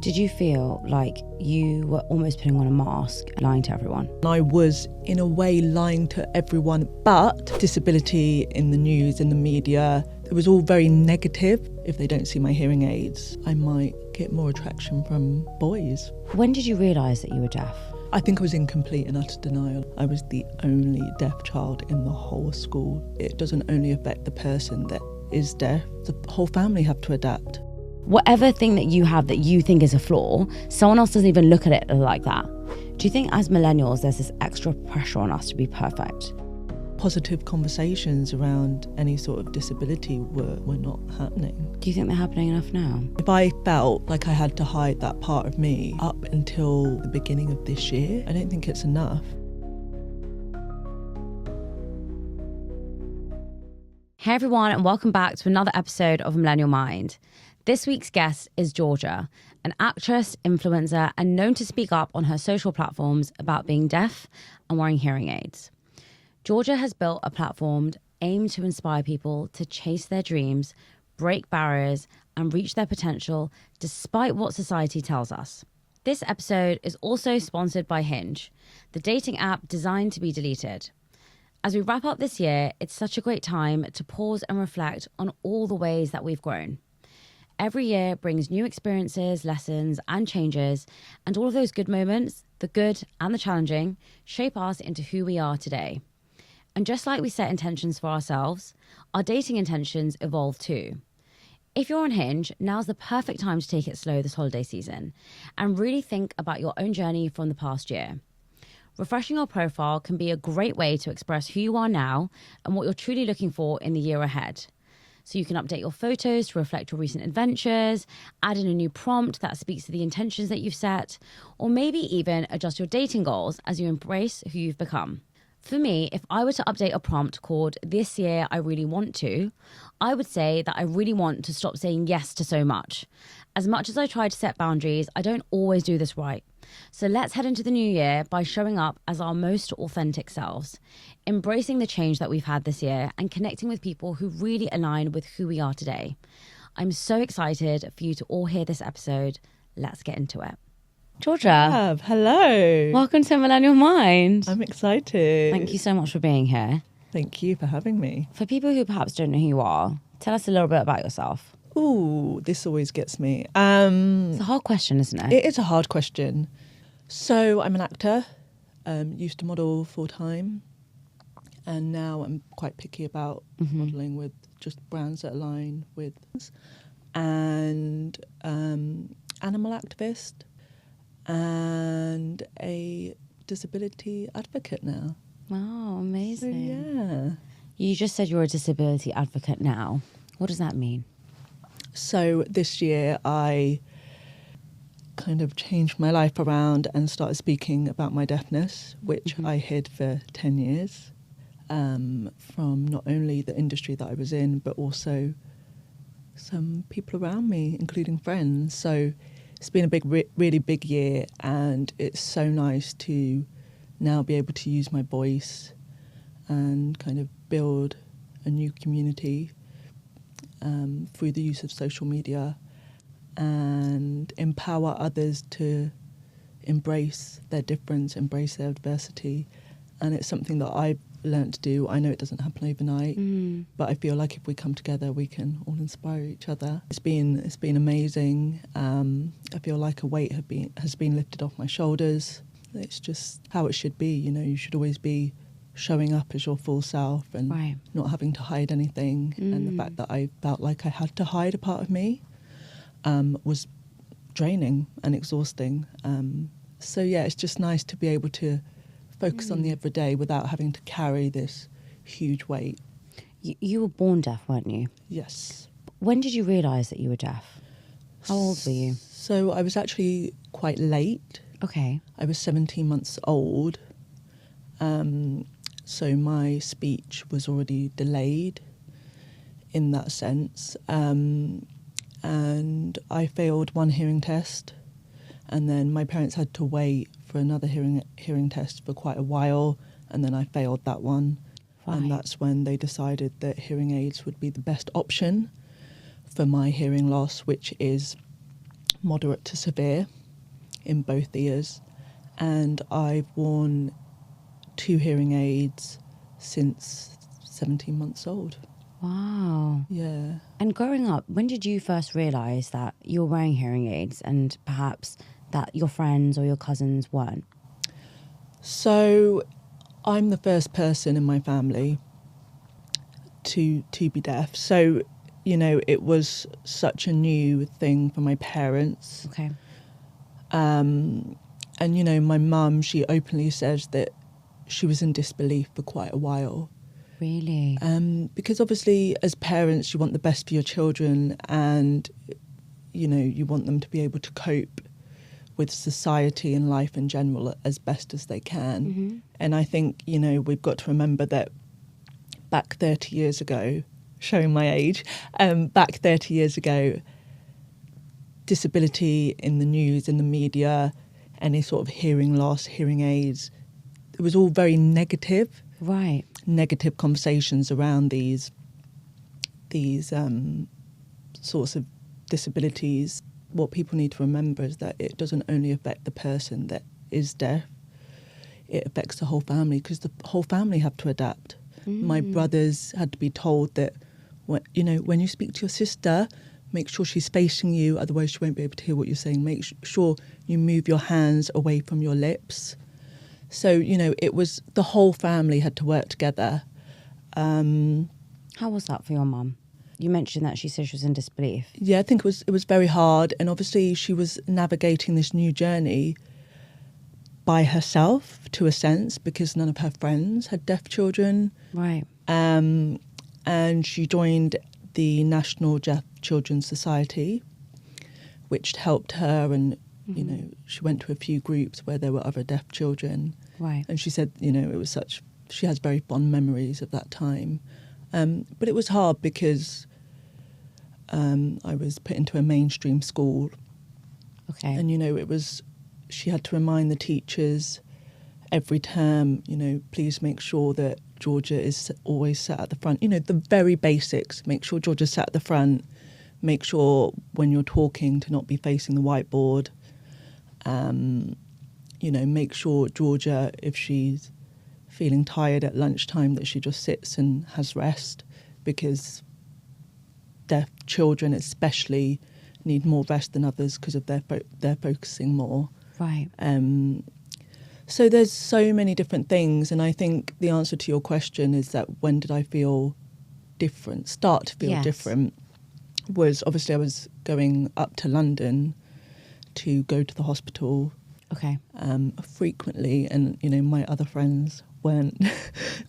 Did you feel like you were almost putting on a mask, lying to everyone? I was, in a way, lying to everyone, but disability in the news, in the media, it was all very negative. If they don't see my hearing aids, I might get more attraction from boys. When did you realise that you were deaf? I think I was in complete and utter denial. I was the only deaf child in the whole school. It doesn't only affect the person that is deaf, the whole family have to adapt. Whatever thing that you have that you think is a flaw, someone else doesn't even look at it like that. Do you think as millennials there's this extra pressure on us to be perfect? Positive conversations around any sort of disability were not happening. Do you think they're happening enough now? If I felt like I had to hide that part of me up until the beginning of this year, I don't think it's enough. Hey everyone, and welcome back to another episode of Millennial Mind. This week's guest is Georgia, an actress, influencer, and known to speak up on her social platforms about being deaf and wearing hearing aids. Georgia has built a platform aimed to inspire people to chase their dreams, break barriers, and reach their potential despite what society tells us. This episode is also sponsored by Hinge, the dating app designed to be deleted. As we wrap up this year, it's such a great time to pause and reflect on all the ways that we've grown. Every year brings new experiences, lessons, and changes, and all of those good moments, the good and the challenging, shape us into who we are today. And just like we set intentions for ourselves, our dating intentions evolve too. If you're on Hinge, now's the perfect time to take it slow this holiday season and really think about your own journey from the past year. Refreshing your profile can be a great way to express who you are now and what you're truly looking for in the year ahead. So you can update your photos to reflect your recent adventures, add in a new prompt that speaks to the intentions that you've set, or maybe even adjust your dating goals as you embrace who you've become. For me, if I were to update a prompt called "This Year I Really Want To," I would say that I really want to stop saying yes to so much. As much as I try to set boundaries, I don't always do this right. So let's head into the new year by showing up as our most authentic selves, embracing the change that we've had this year and connecting with people who really align with who we are today. I'm so excited for you to all hear this episode. Let's get into it. Georgia. Hello. Welcome to Millennial Mind. I'm excited. Thank you so much for being here. Thank you for having me. For people who perhaps don't know who you are, tell us a little bit about yourself. Ooh, this always gets me. It's a hard question, isn't it? It is a hard question. So I'm an actor, used to model full time, and now I'm quite picky about modelling with just brands that align with, and animal activist, and a disability advocate now. Oh, amazing. So, yeah. You just said you're a disability advocate now. What does that mean? So this year I kind of changed my life around and started speaking about my deafness, which I hid for 10 years from not only the industry that I was in, but also some people around me, including friends. So it's been a really big year, and it's so nice to now be able to use my voice and kind of build a new community through the use of social media and empower others to embrace their difference, embrace their diversity. And it's something that I've learned to do. I know it doesn't happen overnight, but I feel like if we come together, we can all inspire each other. It's been amazing. I feel like a weight has been lifted off my shoulders. It's just how it should be. You know, you should always be showing up as your full self and not having to hide anything. And the fact that I felt like I had to hide a part of me was draining and exhausting. So yeah, it's just nice to be able to focus on the everyday without having to carry this huge weight. You were born deaf, weren't you? Yes. When did you realise that you were deaf? How old were you? So I was actually quite late. Okay. I was 17 months old. So my speech was already delayed in that sense. And I failed one hearing test, and then my parents had to wait for another hearing test for quite a while, and then I failed that one. And that's when they decided that hearing aids would be the best option for my hearing loss, which is moderate to severe in both ears. And I've worn 2 hearing aids since 17 months old. Wow. Yeah. And growing up, when did you first realise that you were wearing hearing aids and perhaps that your friends or your cousins weren't? So I'm the first person in my family to be deaf. So, you know, it was such a new thing for my parents. Okay. And, you know, my mum, she openly says that she was in disbelief for quite a while. Really? Because obviously as parents, you want the best for your children and, you know, you want them to be able to cope with society and life in general as best as they can. Mm-hmm. And I think, you know, we've got to remember that back 30 years ago, showing my age, back 30 years ago, disability in the news, in the media, any sort of hearing loss, hearing aids, it was all very negative. Right. Negative conversations around these sorts of disabilities. What people need to remember is that it doesn't only affect the person that is deaf, it affects the whole family, because the whole family have to adapt. My brothers had to be told that, when you speak to your sister, make sure she's facing you, otherwise she won't be able to hear what you're saying. Make sure you move your hands away from your lips. So, you know, it was the whole family had to work together. How was that for your mum? You mentioned that she said she was in disbelief. Yeah, I think it was very hard. And obviously she was navigating this new journey by herself, to a sense, because none of her friends had deaf children. Right. And she joined the National Deaf Children's Society, which helped her, and you know, she went to a few groups where there were other deaf children. Right. And she said, you know, she has very fond memories of that time. But it was hard because I was put into a mainstream school. Okay. And, you know, she had to remind the teachers every term, you know, please make sure that Georgia is always sat at the front. You know, the very basics. Make sure Georgia's sat at the front. Make sure when you're talking to not be facing the whiteboard. You know, make sure Georgia, if she's feeling tired at lunchtime, that she just sits and has rest, because deaf children especially need more rest than others because of they're focusing more. Right. So there's so many different things, and I think the answer to your question is that when did I feel different, start to feel different, was obviously I was going up to London to go to the hospital frequently, and you know, my other friends weren't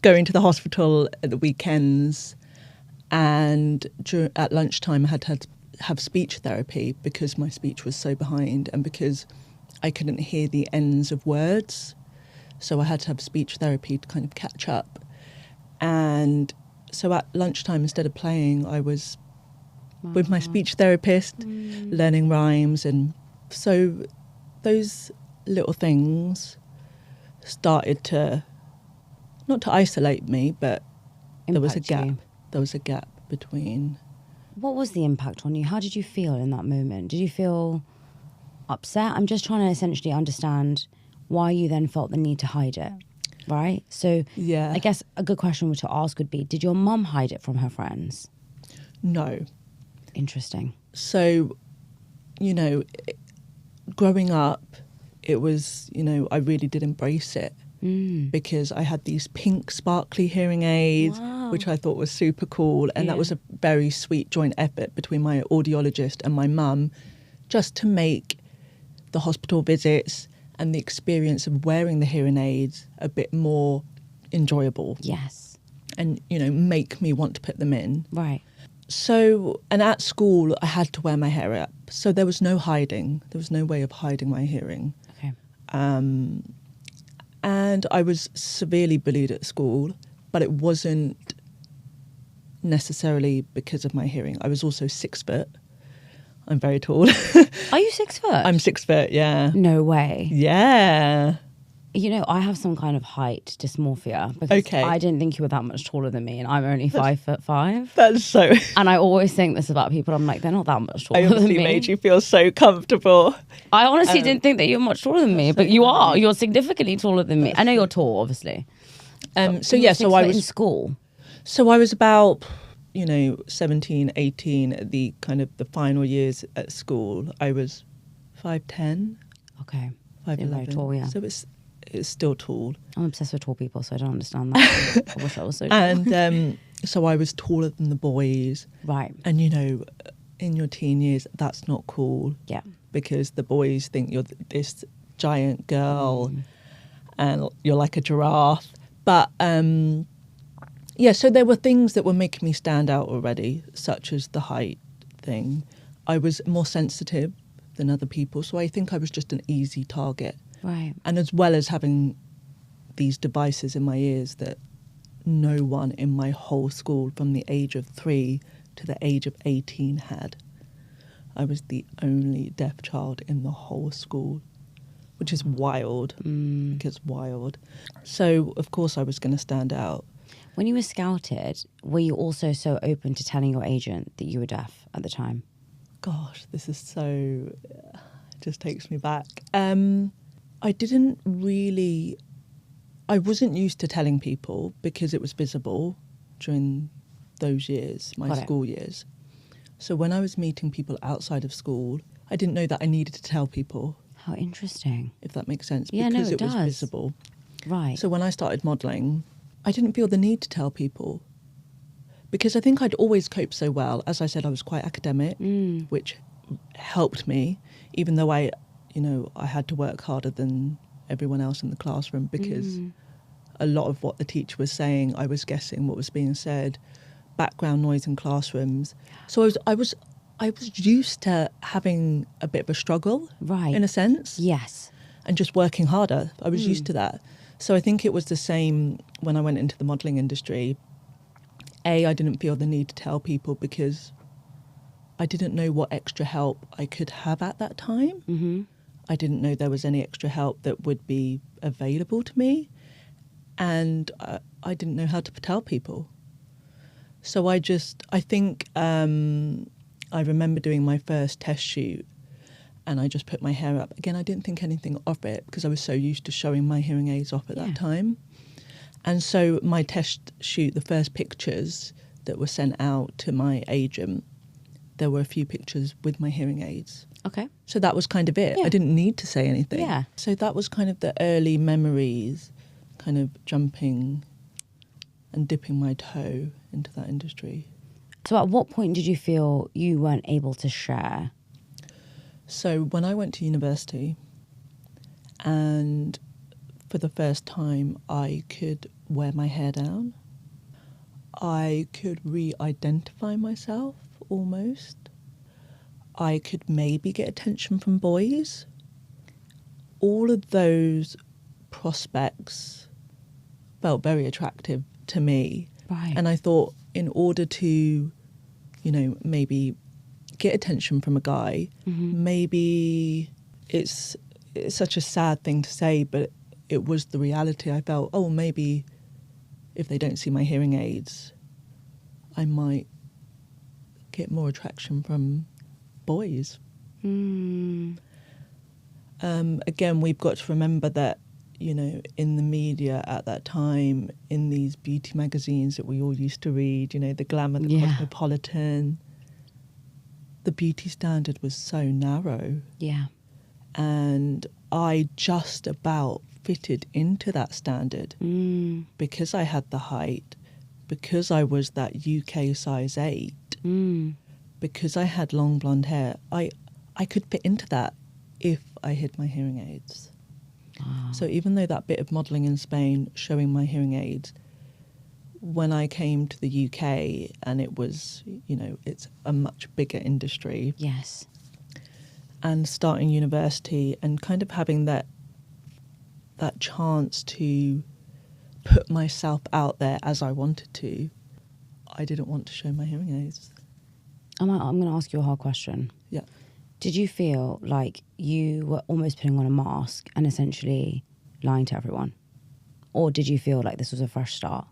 going to the hospital at the weekends, and at lunchtime I had to have speech therapy because my speech was so behind and because I couldn't hear the ends of words, so I had to have speech therapy to kind of catch up. And so at lunchtime, instead of playing, I was with my speech therapist, learning rhymes. And so those little things started to, not to isolate me, but there was a gap. You. There was a gap between. What was the impact on you? How did you feel in that moment? Did you feel upset? I'm just trying to essentially understand why you then felt the need to hide it, right? So Yeah. I guess a good question to ask would be, did your mum hide it from her friends? No. Interesting. So, you know, growing up, it was, you know, I really did embrace it because I had these pink sparkly hearing aids, which I thought was super cool. And that was a very sweet joint effort between my audiologist and my mum, just to make the hospital visits and the experience of wearing the hearing aids a bit more enjoyable. Yes. And, you know, make me want to put them in. Right. So, and at school, I had to wear my hair up. So there was no hiding. There was no way of hiding my hearing. Okay. And I was severely bullied at school, but it wasn't necessarily because of my hearing. I was also 6 foot. I'm very tall. Are you 6 foot? I'm 6 foot, yeah. No way. Yeah. You know, I have some kind of height dysmorphia because Okay. I didn't think you were that much taller than me, and I'm only 5'5". That's so. And I always think this about people. I'm like, they're not that much taller I than obviously me. made you feel so comfortable. I honestly didn't think that you were much taller than me, so but you are. funny. You're significantly taller than me. I know you're tall, obviously. So You yeah, were so I 6 foot in was school. so I was about 17, 18 at the kind of the final years at school. I was 5'10", Okay. 5'11". You're very tall, yeah. So it's still tall. I'm obsessed with tall people, so I don't understand that. I wish I was so tall. And so I was taller than the boys. Right. And in your teen years, that's not cool. Yeah. Because the boys think you're this giant girl and you're like a giraffe. But so there were things that were making me stand out already, such as the height thing. I was more sensitive than other people, so I think I was just an easy target. Right. And as well as having these devices in my ears that no one in my whole school from the age of 3 to the age of 18 had. I was the only deaf child in the whole school, which is wild. It's wild. So, of course, I was going to stand out. When you were scouted, were you also so open to telling your agent that you were deaf at the time? Gosh, this is so... it just takes me back. I didn't really... I wasn't used to telling people because it was visible during those years, my school years. So when I was meeting people outside of school, I didn't know that I needed to tell people. How interesting. If that makes sense. Yeah, because no, it was does. visible. Right. So when I started modelling, I didn't feel the need to tell people. Because I think I'd always coped so well. As I said, I was quite academic, which helped me, even though I had to work harder than everyone else in the classroom because a lot of what the teacher was saying, I was guessing what was being said, background noise in classrooms. So I was used to having a bit of a struggle, Right. in a sense. Yes. And just working harder. I was used to that. So I think it was the same when I went into the modelling industry. I didn't feel the need to tell people because I didn't know what extra help I could have at that time. Mm-hmm. I didn't know there was any extra help that would be available to me. And I didn't know how to tell people. So I think I remember doing my first test shoot and I just put my hair up. Again, I didn't think anything of it because I was so used to showing my hearing aids off at that time. And so my test shoot, the first pictures that were sent out to my agent, there were a few pictures with my hearing aids. Okay. So that was kind of it. Yeah. I didn't need to say anything. Yeah. So that was kind of the early memories, kind of jumping and dipping my toe into that industry. So at what point did you feel you weren't able to share? So when I went to university and for the first time I could wear my hair down, I could re-identify myself almost. I could maybe get attention from boys. All of those prospects felt very attractive to me. Right. And I thought in order to, maybe get attention from a guy, maybe it's such a sad thing to say, but it was the reality. I felt, maybe if they don't see my hearing aids, I might get more attraction from boys. Again, we've got to remember that, in the media at that time, in these beauty magazines that we all used to read, the Glamour, the Cosmopolitan, the beauty standard was so narrow. Yeah. And I just about fitted into that standard because I had the height, because I was that UK size 8, because I had long blonde hair. I could fit into that if I hid my hearing aids. Wow. So even though that bit of modelling in Spain showing my hearing aids, when I came to the UK and it was, it's a much bigger industry. Yes. And starting university and kind of having that chance to put myself out there as I wanted to, I didn't want to show my hearing aids. I'm going to ask you a hard question. Yeah. Did you feel like you were almost putting on a mask and essentially lying to everyone? Or did you feel like this was a fresh start?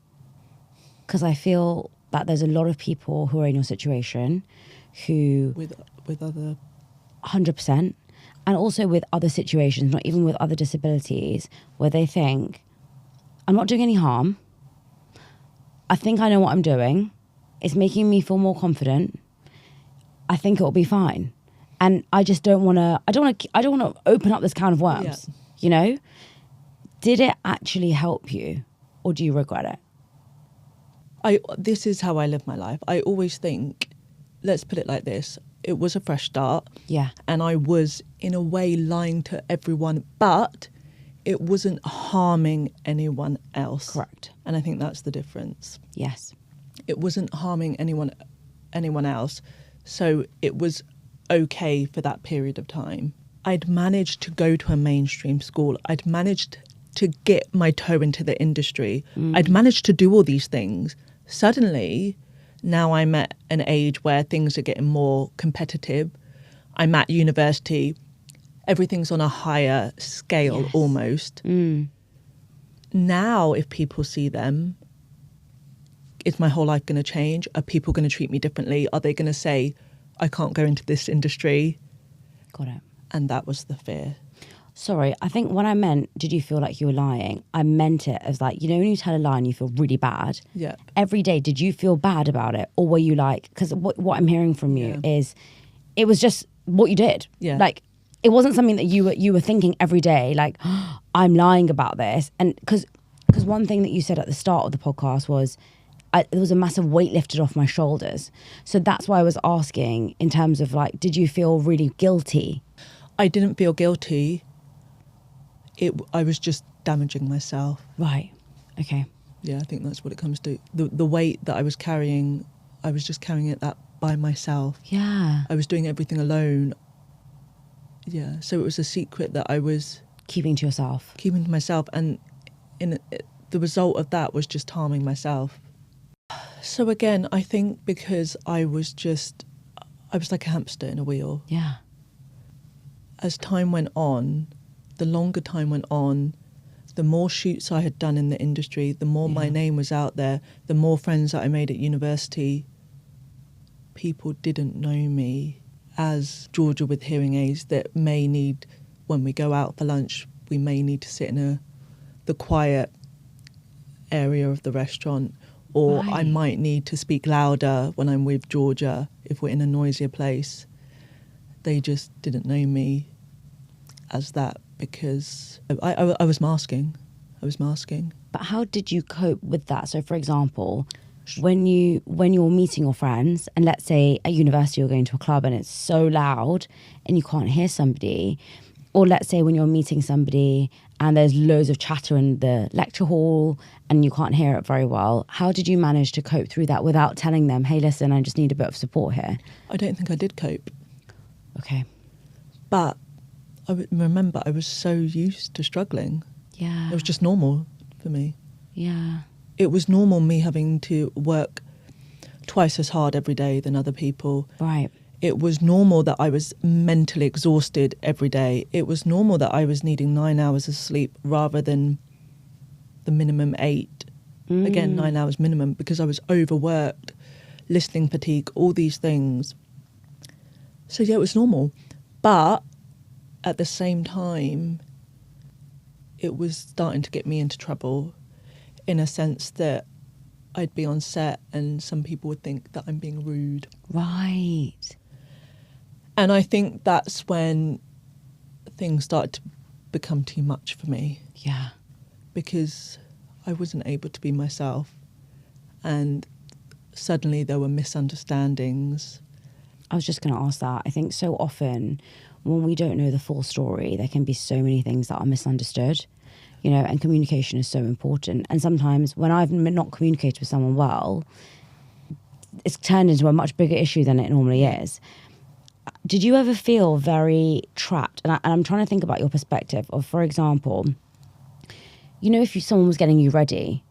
Because I feel that there's a lot of people who are in your situation who... With other... 100%. And also with other situations, not even with other disabilities, where they think, I'm not doing any harm. I think I know what I'm doing. It's making me feel more confident. I think it'll be fine. And I just don't want to open up this can of worms, you know? Did it actually help you, or do you regret it? This is how I live my life. I always think, let's put it like this. It was a fresh start. Yeah. And I was, in a way, lying to everyone, but it wasn't harming anyone else. Correct. And I think that's the difference. Yes. It wasn't harming anyone else. So it was okay for that period of time. I'd managed to go to a mainstream school. I'd managed to get my toe into the industry. I'd managed to do all these things. Suddenly, now I'm at an age where things are getting more competitive. I'm at university. Everything's on a higher scale, Yes. almost. Now, if people see them, is my whole life going to change? Are people going to treat me differently? Are they going to say, I can't go into this industry? Got it. And that was the fear. Sorry, I think when I meant, did you feel like you were lying? I meant it as like, you know, when you tell a lie and you feel really bad. Yeah. Every day, did you feel bad about it? Or were you like, because what I'm hearing from you is, it was just what you did. Yeah. Like, it wasn't something that you were thinking every day, like, oh, I'm lying about this. And because one thing that you said at the start of the podcast was, there was a massive weight lifted off my shoulders. So that's why I was asking in terms of like, did you feel really guilty? I didn't feel guilty. I was just damaging myself. Right. Okay. Yeah, I think that's what it comes to. The weight that I was carrying, I was just carrying it that by myself. Yeah. I was doing everything alone. Yeah, so it was a secret that I was... Keeping to yourself. Keeping to myself, and the result of that was just harming myself. So again, I think because I was like a hamster in a wheel. Yeah. As time went on, the longer time went on, the more shoots I had done in the industry, the more my name was out there, the more friends that I made at university. People didn't know me as Georgia with hearing aids that may need, when we go out for lunch, we may need to sit in the quiet area of the restaurant, or I might need to speak louder when I'm with Georgia if we're in a noisier place. They just didn't know me as that because I was masking. But how did you cope with that? So, for example, when you're meeting your friends, and let's say at university you're going to a club and it's so loud and you can't hear somebody, or let's say when you're meeting somebody and there's loads of chatter in the lecture hall and you can't hear it very well, how did you manage to cope through that without telling them, hey, listen, I just need a bit of support here? I don't think I did cope. Okay. But I remember I was so used to struggling. Yeah. It was just normal for me. Yeah. It was normal me having to work twice as hard every day than other people. Right. It was normal that I was mentally exhausted every day. It was normal that I was needing 9 hours of sleep rather than the minimum 8. Again, 9 hours minimum, because I was overworked, listening fatigue, all these things. So yeah, it was normal. But at the same time, it was starting to get me into trouble in a sense that I'd be on set and some people would think that I'm being rude. Right. And I think that's when things started to become too much for me. Yeah. Because I wasn't able to be myself. And suddenly there were misunderstandings. I was just going to ask that. I think so often when we don't know the full story, there can be so many things that are misunderstood, you know, and communication is so important. And sometimes when I've not communicated with someone well, it's turned into a much bigger issue than it normally is. Did you ever feel very trapped? And I'm trying to think about your perspective of, for example, you know, if someone was getting you ready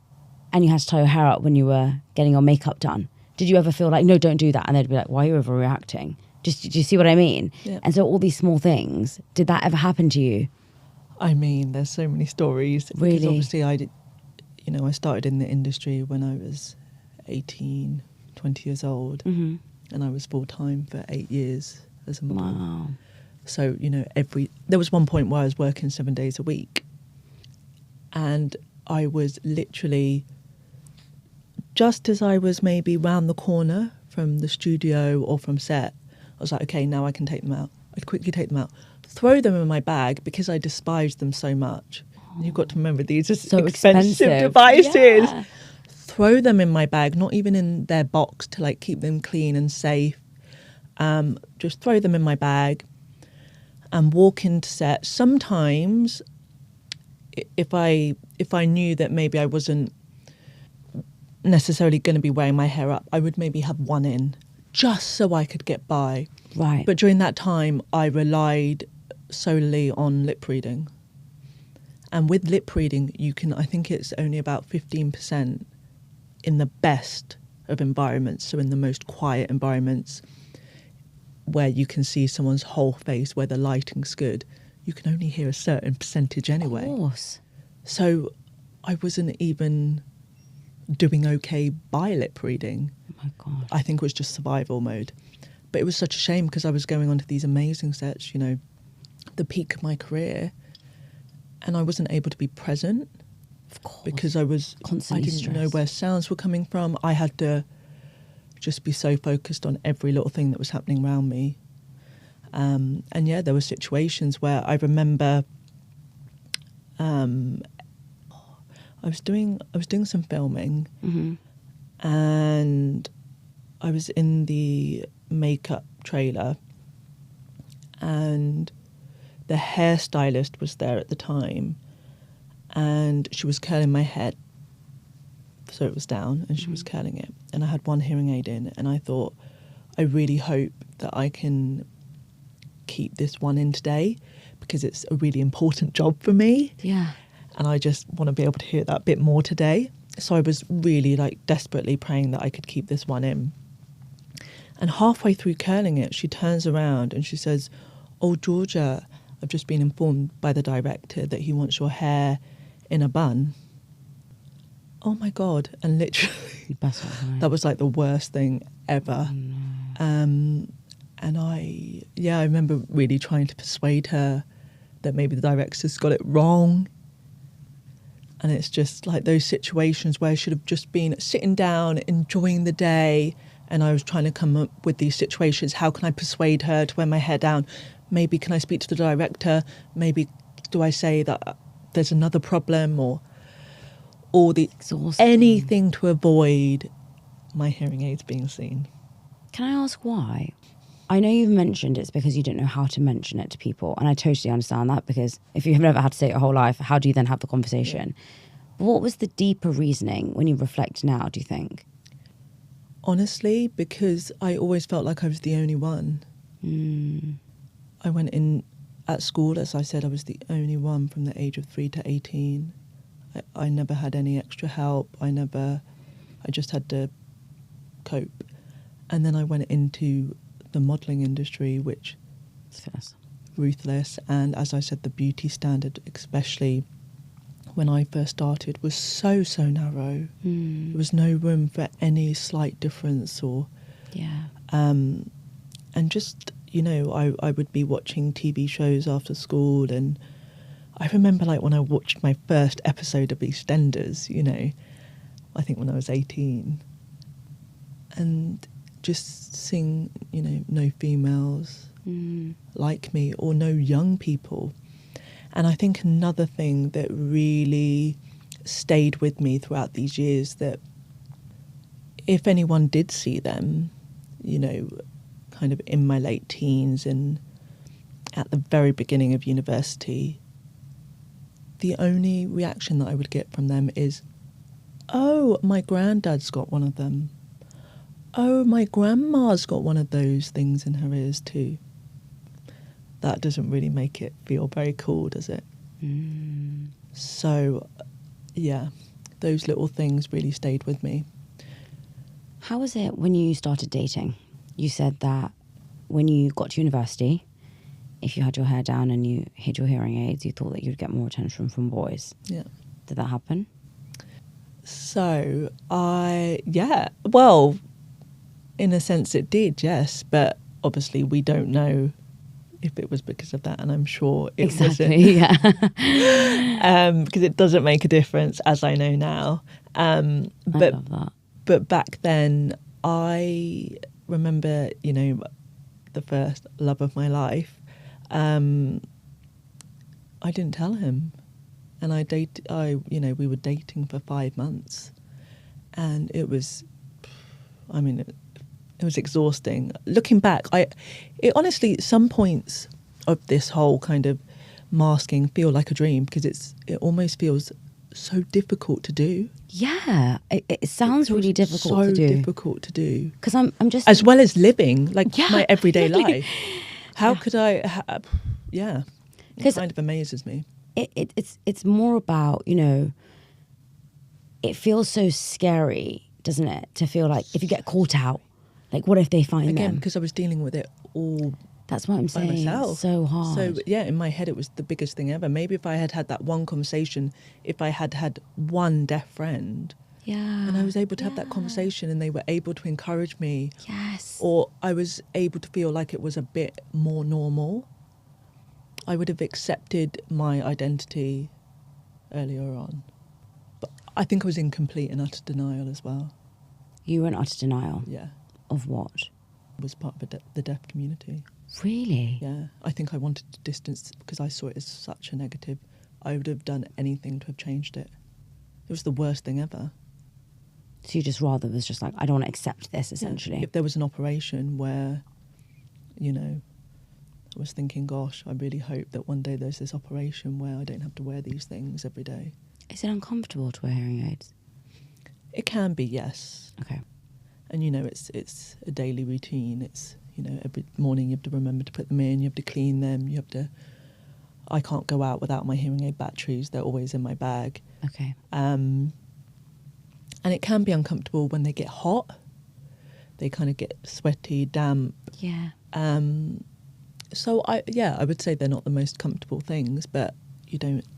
and you had to tie your hair up when you were getting your makeup done, did you ever feel like, no, don't do that? And they'd be like, why are you overreacting? Do you see what I mean? Yeah. And so all these small things, did that ever happen to you? I mean, there's so many stories. Because Really? obviously I started in the industry when I was 18, 20 years old. Mm-hmm. And I was full-time for 8 years as a model. Wow. So, there was one point where I was working 7 days a week. And I was literally, just as I was maybe round the corner from the studio or from set, I was like, okay, now I can take them out. I'd quickly take them out, throw them in my bag because I despised them so much. And you've got to remember, these are So expensive expensive. devices. Yeah. Throw them in my bag, not even in their box to like keep them clean and safe. Just throw them in my bag and walk into set. Sometimes if I knew that maybe I wasn't necessarily going to be wearing my hair up, I would maybe have one in just so I could get by. Right. But during that time, I relied solely on lip reading. And with lip reading, I think it's only about 15% in the best of environments. So in the most quiet environments where you can see someone's whole face, where the lighting's good, you can only hear a certain percentage anyway. Of course. So I wasn't even doing okay by lip reading. Oh my God. I think it was just survival mode. But it was such a shame because I was going on to these amazing sets, the peak of my career, and I wasn't able to be present. Of course. Because I Constantly didn't know stressed. where sounds were coming from. I had to just be so focused on every little thing that was happening around me. And yeah, there were situations where I remember I was doing some filming, Mm-hmm. and I was in the makeup trailer, and the hairstylist was there at the time, and she was curling my head, so it was down, and she was curling it, and I had one hearing aid in, and I thought, I really hope that I can keep this one in today because it's a really important job for me. Yeah. And I just want to be able to hear that bit more today. So I was really desperately praying that I could keep this one in. And halfway through curling it, she turns around and she says, "Oh, Georgia, I've just been informed by the director that he wants your hair in a bun." Oh my God. And literally, that was the worst thing ever. Oh, no. And I remember really trying to persuade her that maybe the director's got it wrong. And it's just those situations where I should have just been sitting down, enjoying the day. And I was trying to come up with these situations. How can I persuade her to wear my hair down? Maybe can I speak to the director? Maybe do I say that there's another problem or anything to avoid my hearing aids being seen. Can I ask why? I know you've mentioned it's because you don't know how to mention it to people. And I totally understand that, because if you've never had to say it your whole life, how do you then have the conversation? Yeah. What was the deeper reasoning when you reflect now, do you think? Honestly, because I always felt like I was the only one. I went in at school, as I said, I was the only one from the age of 3 to 18. I never had any extra help. I just had to cope. And then I went into the modelling industry, which is ruthless. And as I said, the beauty standard, especially when I first started, was so narrow. There was no room for any slight difference and just, I would be watching TV shows after school, and I remember when I watched my first episode of EastEnders, I think when I was 18, and just seeing, no females like me or no young people. And I think another thing that really stayed with me throughout these years, that if anyone did see them, kind of in my late teens and at the very beginning of university, the only reaction that I would get from them is, "Oh, my granddad's got one of them. Oh, my grandma's got one of those things in her ears too." That doesn't really make it feel very cool, does it? So, yeah, those little things really stayed with me. How was it when you started dating? You said that when you got to university, if you had your hair down and you hid your hearing aids, you thought that you'd get more attention from boys. Yeah. Did that happen? So well, in a sense it did, yes. But obviously we don't know if it was because of that, and I'm sure it wasn't. Yeah. Because it doesn't make a difference, as I know now. I love that. But back then, I remember, the first love of my life. I didn't tell him, and we were dating for 5 months, and it was, it was exhausting. Looking back, it honestly, some points of this whole kind of masking feel like a dream, because it almost feels so difficult to do. Yeah, it sounds really difficult to do. So difficult to do. Because I'm just... As well as living, my everyday life. How could I... It kind of amazes me. It's more about, it feels so scary, doesn't it? To feel like if you get caught out, like what if they find them? Again, because I was dealing with it all... That's what I'm saying. Myself. It's so hard. So yeah, in my head it was the biggest thing ever. Maybe if I had had that one conversation, if I had had one deaf friend, and I was able to have that conversation, and they were able to encourage me, or I was able to feel like it was a bit more normal, I would have accepted my identity earlier on. But I think I was in complete and utter denial as well. You were in utter denial? Yeah. Of what? I was part of the deaf community. Really? Yeah. I think I wanted to distance because I saw it as such a negative. I would have done anything to have changed it. It was the worst thing ever. So you just rather was just like, I don't want to accept this, essentially. Yeah. If there was an operation where, I was thinking, gosh, I really hope that one day there's this operation where I don't have to wear these things every day. Is it uncomfortable to wear hearing aids? It can be, yes. Okay. And, it's a daily routine. It's, every morning you have to remember to put them in, you have to clean them, I can't go out without my hearing aid batteries. They're always in my bag. Okay. And it can be uncomfortable when they get hot. They kind of get sweaty, damp. Yeah. So I would say they're not the most comfortable things, but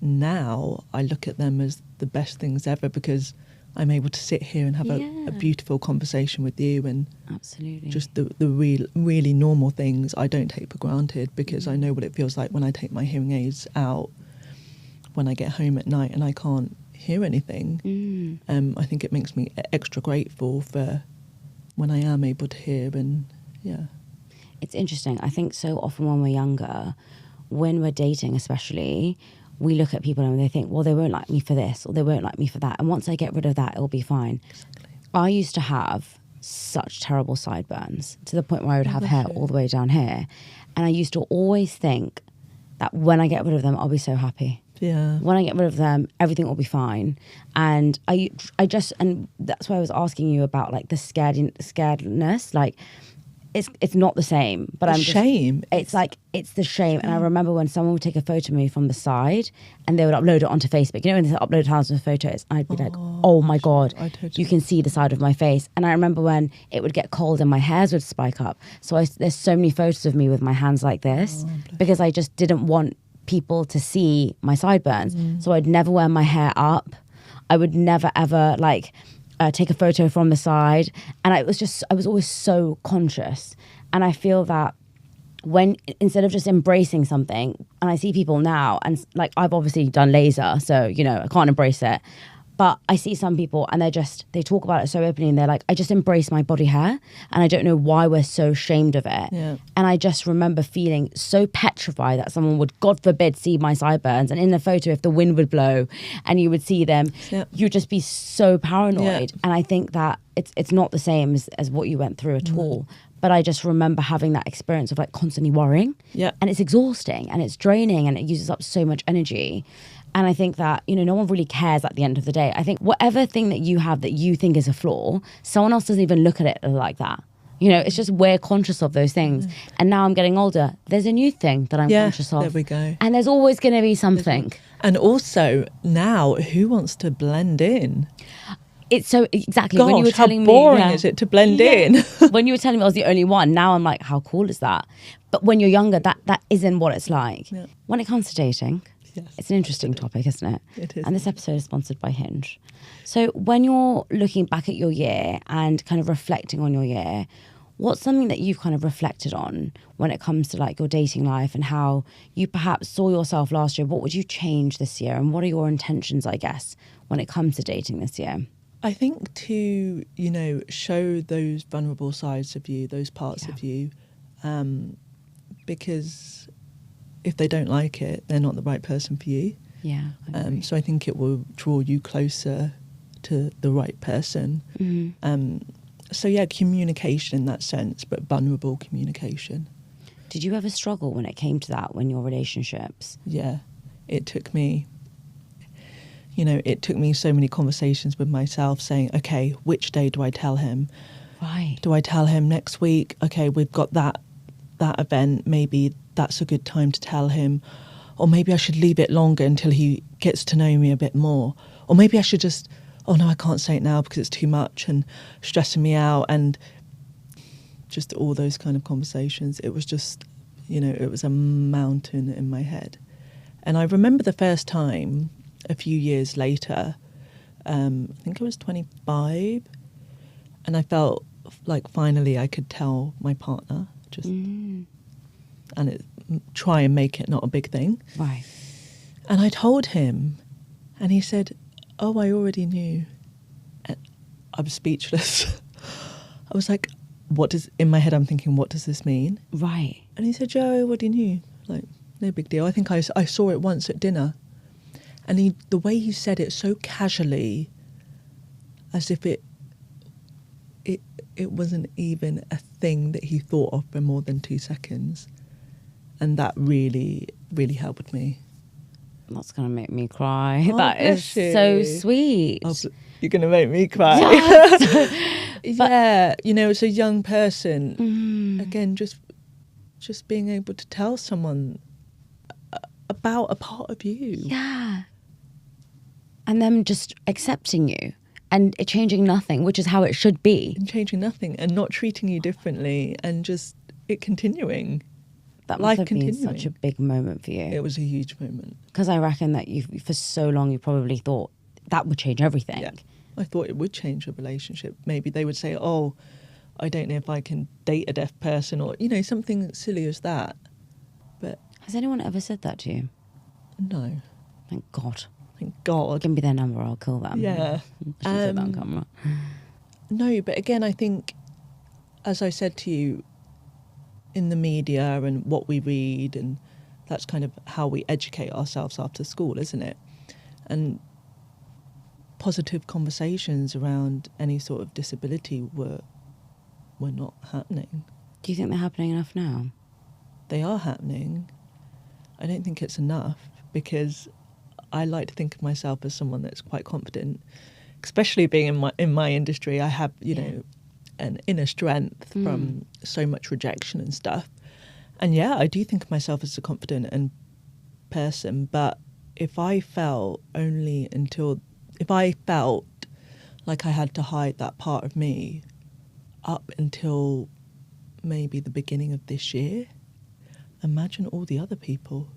now I look at them as the best things ever, because I'm able to sit here and have a beautiful conversation with you, and absolutely just the really normal things I don't take for granted, because I know what it feels like when I take my hearing aids out when I get home at night and I can't hear anything. I think it makes me extra grateful for when I am able to hear, and It's interesting. I think so often when we're younger, when we're dating especially, we look at people and they think, well, they won't like me for this or they won't like me for that. And once I get rid of that, it'll be fine. Exactly. I used to have such terrible sideburns to the point where I would have hair all the way down here. And I used to always think that when I get rid of them, I'll be so happy. Yeah. When I get rid of them, everything will be fine. And I just, and that's why I was asking you about like the scaredness, like, it's not the same, but I'm shame. It's like it's the shame. And I remember when someone would take a photo of me from the side and they would upload it onto Facebook. When they upload thousands of photos, I'd be like, "Oh my god, you can see the side of my face." And I remember when it would get cold and my hairs would spike up. So there's so many photos of me with my hands like this because I just didn't want people to see my sideburns. So I'd never wear my hair up. I would never ever take a photo from the side, and I was always so conscious. And I feel that when, instead of just embracing something, and I see people now, and like I've obviously done laser, so I can't embrace it, but I see some people and they talk about it so openly, and they're like, I just embrace my body hair, and I don't know why we're so ashamed of it. And I just remember feeling so petrified that someone would, God forbid, see my sideburns, and in the photo, if the wind would blow and you would see them, you'd just be so paranoid. And I think that it's not the same as what you went through at all. But I just remember having that experience of like constantly worrying. And it's exhausting and it's draining and it uses up so much energy. And I think that, no one really cares at the end of the day. I think whatever thing that you have that you think is a flaw, someone else doesn't even look at it like that. It's just we're conscious of those things. And now I'm getting older. There's a new thing that I'm conscious of. There we go. And there's always going to be something. And also now, who wants to blend in? It's so exactly Gosh, when you were telling how me, boring is it to blend in? when you were telling me I was the only one, now I'm like, how cool is that? But when you're younger, that isn't what it's like. Yeah. When it comes to dating, Yes, it's an interesting topic, isn't it? It is. And this episode is sponsored by Hinge. So when you're looking back at your year and kind of reflecting on your year, what's something that you've kind of reflected on when it comes to like your dating life and how you perhaps saw yourself last year? What would you change this year? And what are your intentions, I guess, when it comes to dating this year? I think to, show those vulnerable sides of you, those parts of you, because if they don't like it, they're not the right person for you. Yeah. So I think it will draw you closer to the right person. So yeah, communication in that sense, but vulnerable communication. Did you ever struggle when it came to that, when your relationships? Yeah, it took me so many conversations with myself saying, okay, which day do I tell him? Right. Do I tell him next week? Okay, we've got that event. Maybe that's a good time to tell him. Or maybe I should leave it longer until he gets to know me a bit more. Or maybe I should just, oh no, I can't say it now because it's too much and stressing me out. And just all those kind of conversations. It was just, it was a mountain in my head. And I remember the first time, a few years later, I think I was 25, and I felt like finally I could tell my partner, try and make it not a big thing. Right. And I told him, and he said, oh, I already knew. And I was speechless. I was like, in my head I'm thinking, what does this mean? Right. And he said, Joe, I already knew. Like, no big deal. I think I saw it once at dinner. And the way he said it so casually, as if it wasn't even a thing that he thought of for more than 2 seconds. And that really, really helped me. That's going to make me cry. Oh, that is so sweet. Oh, you're going to make me cry. Yes. Yeah, as a young person, again, just being able to tell someone about a part of you. Yeah. And them just accepting you and it changing nothing, which is how it should be. And changing nothing and not treating you differently and just it continuing. That must have been such a big moment for you. It was a huge moment. Because I reckon that for so long you probably thought that would change everything. Yeah, I thought it would change a relationship. Maybe they would say, oh, I don't know if I can date a deaf person or, something silly as that. But has anyone ever said that to you? No. Thank God. Thank God. Give me their number, I'll kill them. Yeah. I should say that on camera. No, but again, I think, as I said to you, in the media and what we read, and that's kind of how we educate ourselves after school, isn't it? And positive conversations around any sort of disability were not happening. Do you think they're happening enough now? They are happening. I don't think it's enough because I like to think of myself as someone that's quite confident, especially being in my industry. I have, an inner strength from so much rejection and stuff. And yeah, I do think of myself as a confident person, but if I felt like I had to hide that part of me up until maybe the beginning of this year, imagine all the other people.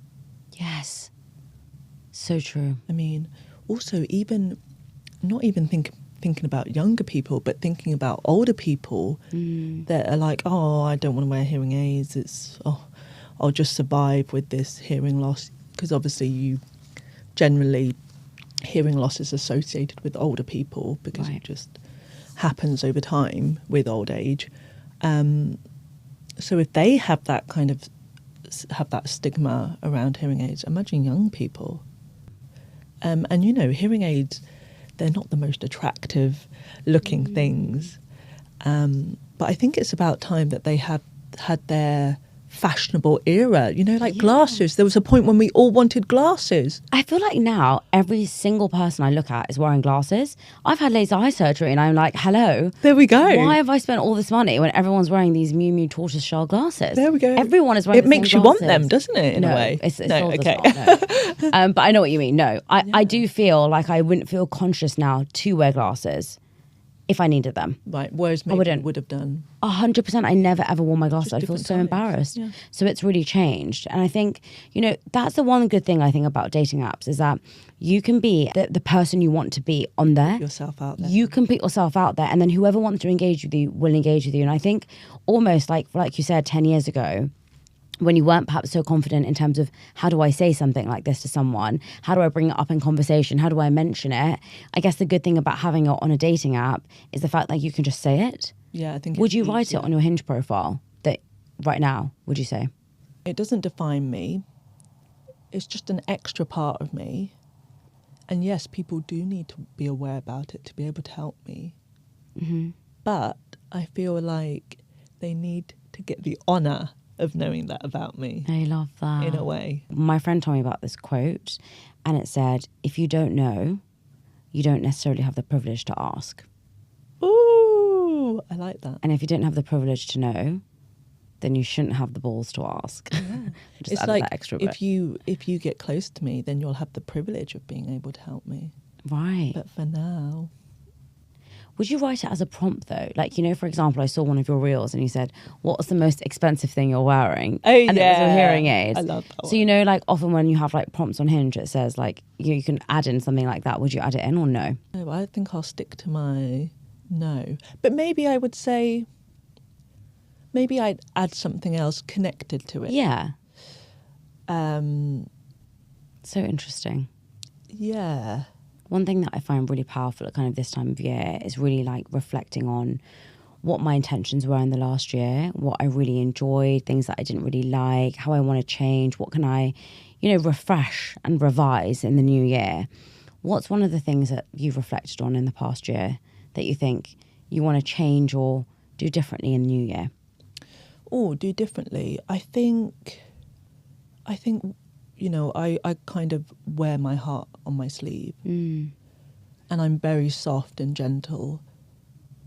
Yes. So true. I mean, also not even thinking about younger people, but thinking about older people that are like, oh, I don't want to wear hearing aids. I'll just survive with this hearing loss. Because obviously generally hearing loss is associated with older people because it just happens over time with old age. So if they have that stigma around hearing aids, imagine young people. And hearing aids, they're not the most attractive looking things. But I think it's about time that they had their fashionable era, glasses. There was a point when we all wanted glasses. I feel like now every single person I look at is wearing glasses. I've had laser eye surgery and I'm like, hello. There we go. Why have I spent all this money when everyone's wearing these Miu Miu tortoise shell glasses? There we go. Everyone is wearing it makes you glasses. Want them, doesn't it, in a way? It's no, okay. No. But I know what you mean. No, I do feel like I wouldn't feel conscious now to wear glasses. if I needed them. Right. Whereas maybe you would have done. 100%. I never ever wore my glasses. I'd feel so embarrassed. Yeah. So it's really changed. And I think, that's the one good thing I think about dating apps is that you can be the person you want to be on there. Yourself out there. You can put yourself out there, and then whoever wants to engage with you will engage with you. And I think almost like you said 10 years ago, when you weren't perhaps so confident in terms of how do I say something like this to someone? How do I bring it up in conversation? How do I mention it? I guess the good thing about having it on a dating app is the fact that you can just say it. Yeah, I think. Would you write it on your Hinge profile that right now, would you say? It doesn't define me. It's just an extra part of me. And yes, people do need to be aware about it to be able to help me. Mm-hmm. But I feel like they need to get the honour of knowing that about me. I love that. In a way. My friend told me about this quote, and it said, if you don't know, you don't necessarily have the privilege to ask. Ooh, I like that. And if you don't have the privilege to know, then you shouldn't have the balls to ask. Yeah. Just It's added like that extra bit. if you get close to me, then you'll have the privilege of being able to help me. Right. But for now. Would you write it as a prompt though? Like, for example, I saw one of your reels and you said, what's the most expensive thing you're wearing? Oh, and it was your hearing aids. I love that So, one. like often when you have like prompts on Hinge, it says like, you can add in something like that. Would you add it in or no? No, I think I'll stick to my no. But maybe I would say, maybe I'd add something else connected to it. Yeah. So interesting. Yeah. One thing that I find really powerful at kind of this time of year is really like reflecting on what my intentions were in the last year, what I really enjoyed, things that I didn't really like, how I want to change, what can I, refresh and revise in the new year. What's one of the things that you've reflected on in the past year that you think you want to change or do differently in the new year? Oh, do differently. I think, I kind of wear my heart on my sleeve. Mm. And I'm very soft and gentle,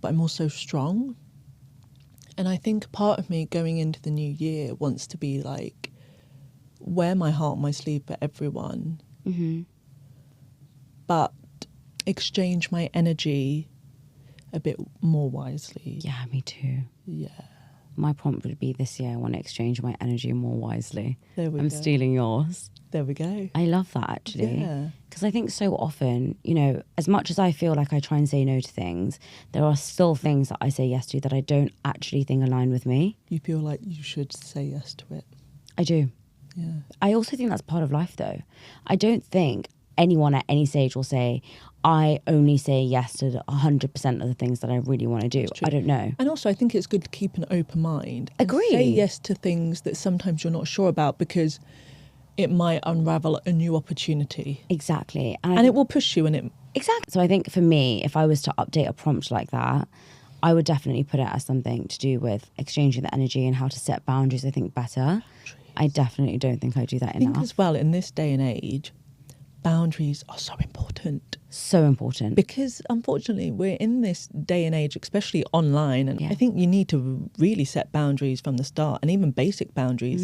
but I'm also strong. And I think part of me going into the new year wants to be like, wear my heart on my sleeve for everyone, Mm-hmm. but exchange my energy a bit more wisely. Yeah, me too. Yeah. My prompt would be this year, I want to exchange my energy more wisely. There we I'm go. stealing yours. There we go. I love that actually. Yeah. Because I think so often, as much as I feel like I try and say no to things, there are still things that I say yes to that I don't actually think align with me. You feel like you should say yes to it. I do. Yeah. I also think that's part of life though. I don't think anyone at any stage will say, I only say yes to 100% of the things that I really want to do. I don't know. And also, I think it's good to keep an open mind. And Agree. say yes to things that sometimes you're not sure about because it might unravel a new opportunity. Exactly. And it will push you in it. Exactly. So I think for me, if I was to update a prompt like that, I would definitely put it as something to do with exchanging the energy and how to set boundaries, I think, better. I definitely don't think I do that I think enough. as well, in this day and age, boundaries are so important. So important. Because unfortunately, we're in this day and age, especially online, and Yeah. I think you need to really set boundaries from the start, and even basic boundaries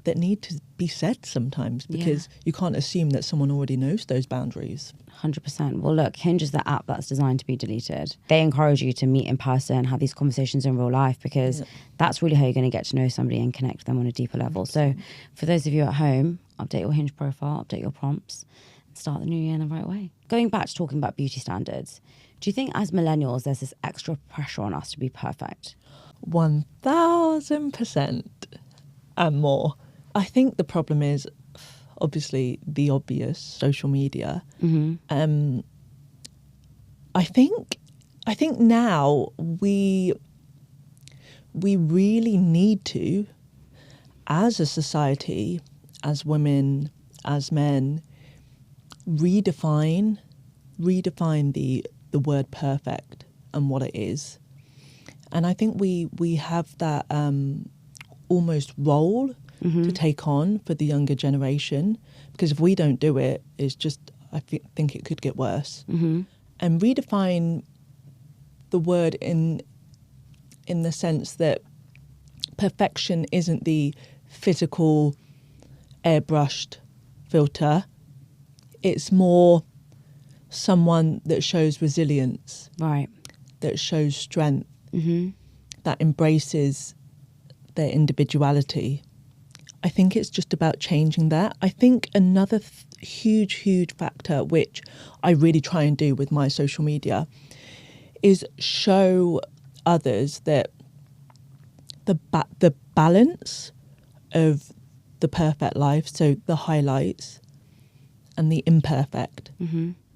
that need to be set sometimes, because you can't assume that someone already knows those boundaries. 100%. Well, look, Hinge is the app that's designed to be deleted. They encourage you to meet in person, have these conversations in real life, because that's really how you're going to get to know somebody and connect with them on a deeper level. So for those of you at home, update your Hinge profile, update your prompts, and start the new year in the right way. Going back to talking about beauty standards, do you think as millennials there's this extra pressure on us to be perfect? 1000% and more. I think the problem is obviously the obvious, social media. Mm-hmm. I think now we really need to, as a society, as women, as men, redefine the word perfect and what it is. And I think we have that almost role to take on for the younger generation, because if we don't do it, it's just, I think it could get worse. Mm-hmm. And redefine the word in the sense that perfection isn't the physical airbrushed filter. It's more someone that shows resilience, Right. that shows strength, that embraces their individuality. I think it's just about changing that. I think another huge factor, which I really try and do with my social media, is show others that the balance of the perfect life, so the highlights and the imperfect,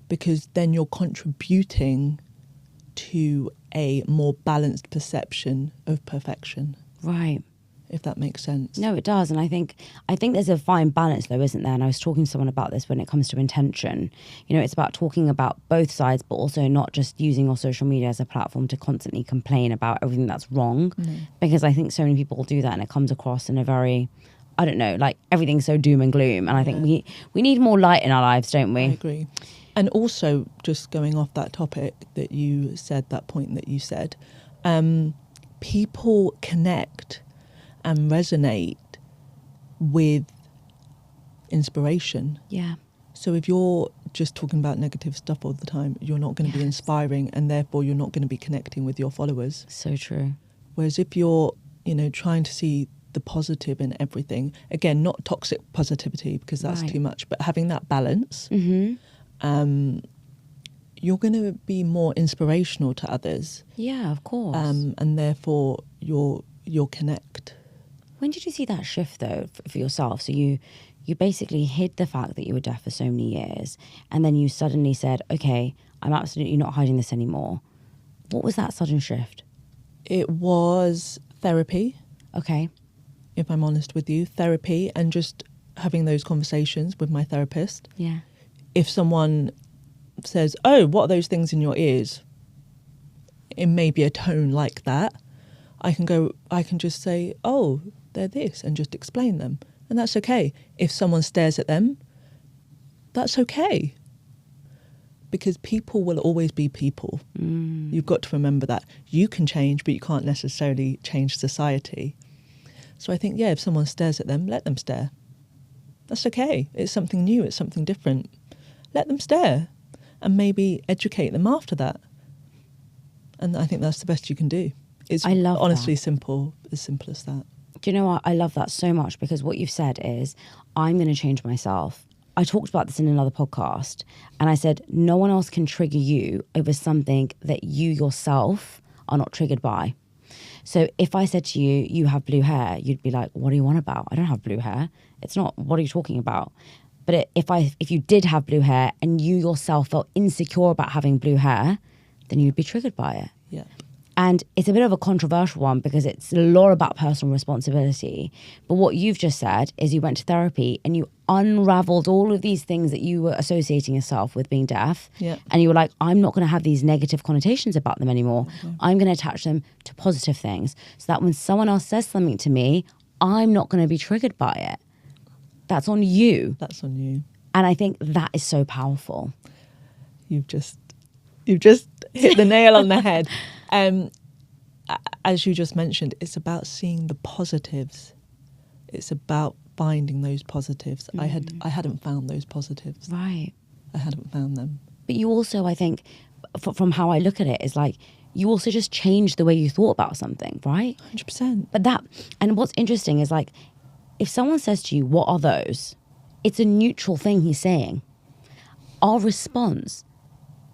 because then you're contributing to a more balanced perception of perfection. Right. If that makes sense. No, it does. And I think there's a fine balance though, isn't there? And I was talking to someone about this when it comes to intention. You know, it's about talking about both sides, but also not just using your social media as a platform to constantly complain about everything that's wrong. Because I think so many people do that and it comes across in a very, I don't know, like everything's so doom and gloom. And I think we need more light in our lives, don't we? I agree. And also, just going off that topic that you said, that point that you said, people connect and resonate with inspiration. Yeah. So if you're just talking about negative stuff all the time, you're not going to be inspiring, and therefore you're not going to be connecting with your followers. So true. Whereas if you're, trying to see the positive in everything, again, not toxic positivity because that's too much, but having that balance, you're going to be more inspirational to others. Yeah, of course. And therefore you'll connect. When did you see that shift though for yourself? So you basically hid the fact that you were deaf for so many years, and then you suddenly said, okay, I'm absolutely not hiding this anymore. What was that sudden shift? It was therapy. Okay. If I'm honest with you, therapy, and just having those conversations with my therapist. Yeah. If someone says, oh, what are those things in your ears? It may be a tone like that. I can just say, oh, they're this, and just explain them. And that's okay. If someone stares at them, that's okay. Because people will always be people. You've got to remember that. You can change, but you can't necessarily change society. So I think, if someone stares at them, let them stare. That's okay. It's something new. It's something different. Let them stare and maybe educate them after that. And I think that's the best you can do. It's honestly simple as that. Do you know what? I love that so much, because what you've said is, I'm going to change myself. I talked about this in another podcast, and I said, no one else can trigger you over something that you yourself are not triggered by. So if I said to you, you have blue hair, you'd be like, what do you want about? I don't have blue hair. It's not, what are you talking about? But if you did have blue hair and you yourself felt insecure about having blue hair, then you'd be triggered by it. Yeah. And it's a bit of a controversial one because it's a lot about personal responsibility. But what you've just said is you went to therapy and you unraveled all of these things that you were associating yourself with being deaf. Yeah. And you were like, I'm not going to have these negative connotations about them anymore. Okay. I'm going to attach them to positive things so that when someone else says something to me, I'm not going to be triggered by it. That's on you. That's on you. And I think that is so powerful. You've just hit the nail on the head. As you just mentioned, it's about seeing the positives. It's about finding those positives. I hadn't found those positives. Right. I hadn't found them. But you also, I think, from how I look at it, is like, you also just changed the way you thought about something, right? 100%. But and what's interesting is, like, if someone says to you, what are those? It's a neutral thing he's saying. Our response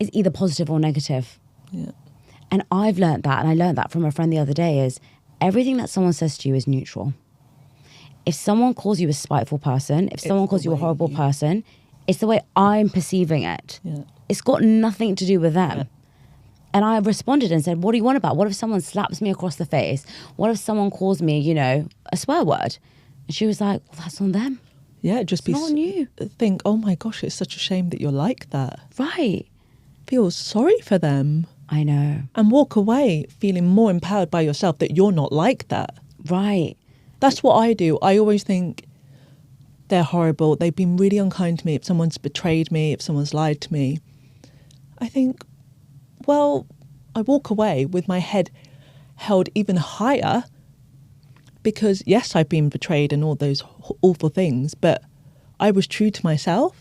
is either positive or negative. Yeah. And I've learned that, and I learned that from a friend the other day, is everything that someone says to you is neutral. If someone calls you a spiteful person, if someone calls you a horrible person, it's the way I'm perceiving it. Yeah. It's got nothing to do with them. Yeah. And I responded and said, what do you want about? What if someone slaps me across the face? What if someone calls me, a swear word? And she was like, well, that's on them. Yeah, just it's not on you. Think, oh my gosh, it's such a shame that you're like that. Right. Feel sorry for them. I know. And walk away feeling more empowered by yourself that you're not like that. Right. That's what I do. I always think they're horrible. They've been really unkind to me. If someone's betrayed me, if someone's lied to me, I think, well, I walk away with my head held even higher because, yes, I've been betrayed and all those awful things, but I was true to myself.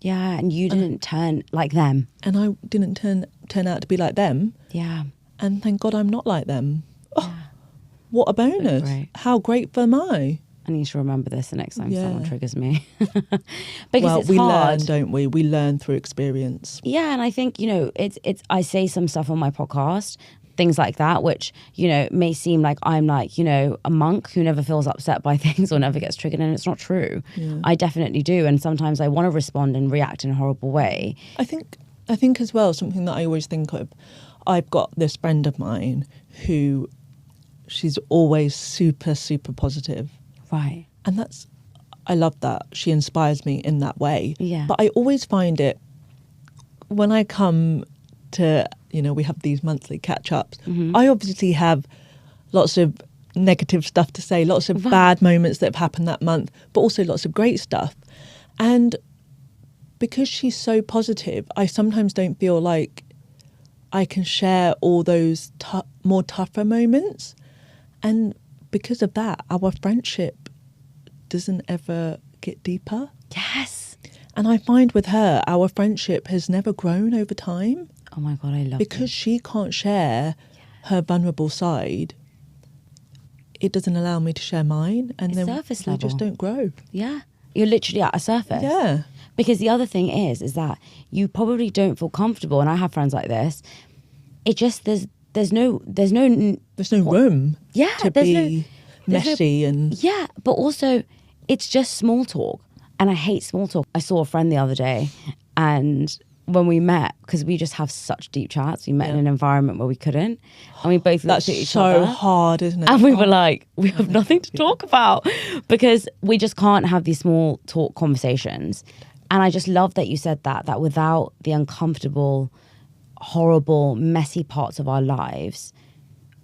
Yeah, and you didn't turn like them. And I didn't turn out to be like them. Yeah. And thank God I'm not like them. Oh, Yeah. what a bonus. great. How grateful am I? I need to remember this the next time Yeah. someone triggers me. Because Well, it's we hard. learn, don't we? We learn through experience. Yeah, and I think, it's I say some stuff on my podcast, things like that, which, may seem like I'm like, a monk who never feels upset by things or never gets triggered, and it's not true. Yeah. I definitely do, and sometimes I want to respond and react in a horrible way. I think as well, something that I always think of, I've got this friend of mine who she's always super, super positive. Right. And I love that. She inspires me in that way. Yeah. But I always find it when I come to, we have these monthly catch-ups, I obviously have lots of negative stuff to say, lots of bad moments that have happened that month, but also lots of great stuff. And because she's so positive, I sometimes don't feel like I can share all those more tougher moments. And because of that, our friendship doesn't ever get deeper. Yes. And I find with her, our friendship has never grown over time. Oh my God, I love Because she can't share her vulnerable side, it doesn't allow me to share mine. And It's then surface we level. just don't grow. Yeah. You're literally at a surface. Yeah. Because the other thing is that you probably don't feel comfortable, and I have friends like this. It just, there's no room Yeah, to there's be messy and... Yeah, but also it's just small talk. And I hate small talk. I saw a friend the other day, and when we met, because we just have such deep chats, we met in an environment where we couldn't. And we both looked at each other. That's so hard, isn't it? And we were like, we have nothing to talk about because we just can't have these small talk conversations. And I just love that you said that without the uncomfortable, horrible, messy parts of our lives,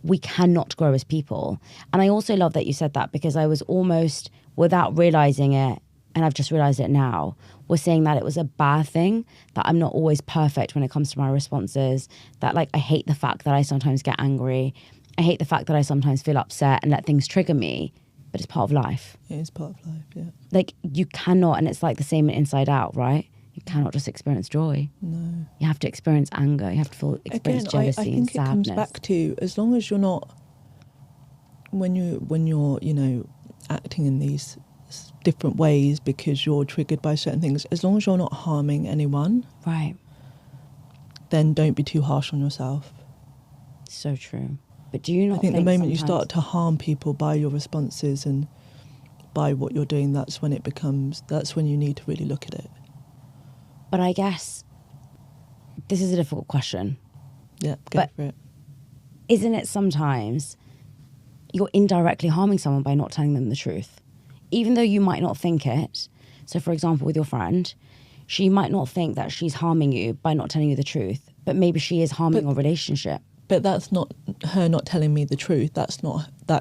we cannot grow as people. And I also love that you said that because I was almost, without realizing it, and I've just realized it now, was saying that it was a bad thing, that I'm not always perfect when it comes to my responses, that like I hate the fact that I sometimes get angry. I hate the fact that I sometimes feel upset and let things trigger me, but it's part of life. It is part of life, yeah. Like you cannot, and it's like the same in Inside Out, right? You cannot just experience joy. No. You have to experience anger. You have to experience jealousy I think and it sadness. comes back to, as long as you're not, when you're acting in these different ways because you're triggered by certain things, as long as you're not harming anyone, Right. then don't be too harsh on yourself. So true. But do you not I think the moment you sometimes- start to harm people by your responses and by what you're doing, that's when you need to really look at it. But I guess this is a difficult question. Yeah, go But- for it. Isn't it sometimes you're indirectly harming someone by not telling them the truth? Even though you might not think it. So for example, with your friend, she might not think that she's harming you by not telling you the truth, but maybe she is harming your relationship. But that's not her not telling me the truth. That's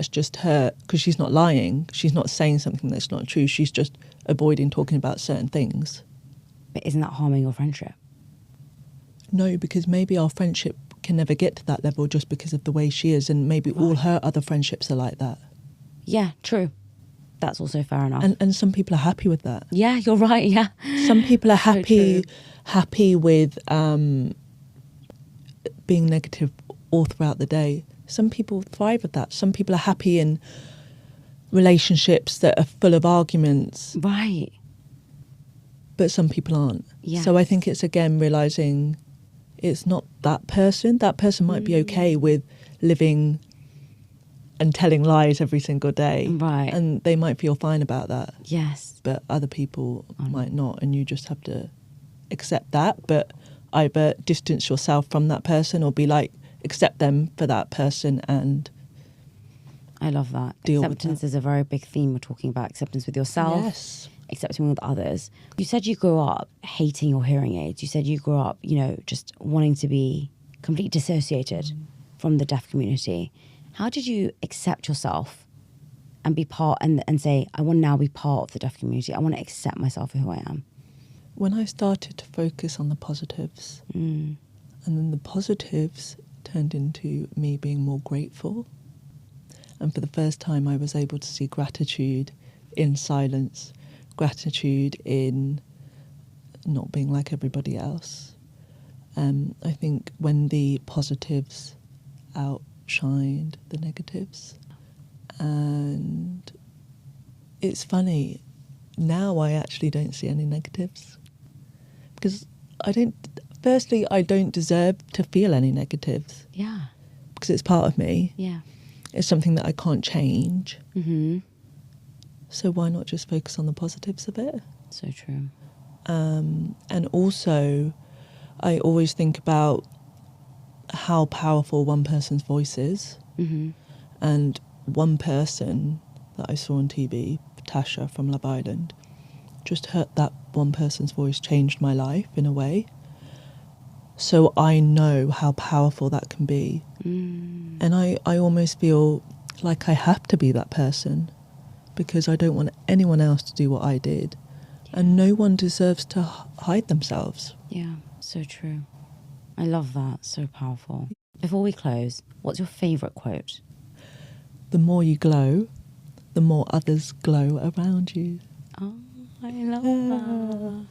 just her, because she's not lying. She's not saying something that's not true. She's just avoiding talking about certain things. But isn't that harming your friendship? No, because maybe our friendship can never get to that level just because of the way she is, and maybe all her other friendships are like that. Yeah, true. That's also fair enough. And some people are happy with that. Yeah, you're right, yeah. Some people are So true. happy with being negative all throughout the day. Some people thrive with that. Some people are happy in relationships that are full of arguments, Right. but some people aren't. Yeah. So I think it's again realising it's not that person. That person might be okay with living and telling lies every single day. Right. And they might feel fine about that. Yes. But other people might not, and you just have to accept that, but either distance yourself from that person or be like, accept them for that person and I love that. Deal with Acceptance that. is a very big theme. We're talking about acceptance with yourself, yes. accepting with others. You said you grew up hating your hearing aids. You said you grew up, just wanting to be completely dissociated from the deaf community. How did you accept yourself and be part and say, I want to now be part of the deaf community. I want to accept myself for who I am. When I started to focus on the positives, and then the positives turned into me being more grateful. And for the first time, I was able to see gratitude in silence, gratitude in not being like everybody else. I think when the positives outshined the negatives. And it's funny, now I actually don't see any negatives. Because I don't deserve to feel any negatives. Yeah. Because it's part of me. Yeah. It's something that I can't change. Mm-hmm. So why not just focus on the positives of it? So true. And also, I always think about how powerful one person's voice is. Mm-hmm. And one person that I saw on TV, Tasha from Love Island, just heard that one person's voice changed my life in a way. So I know how powerful that can be. Mm. And I almost feel like I have to be that person because I don't want anyone else to do what I did. Yeah. And no one deserves to hide themselves. Yeah, so true. I love that. So powerful. Before we close, what's your favourite quote? The more you glow, the more others glow around you. Oh, I love that.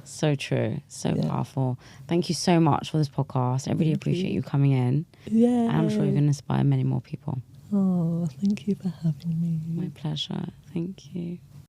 So true. So powerful. Thank you so much for this podcast. I really appreciate you coming in. Yeah. And I'm sure you're going to inspire many more people. Oh, thank you for having me. My pleasure. Thank you.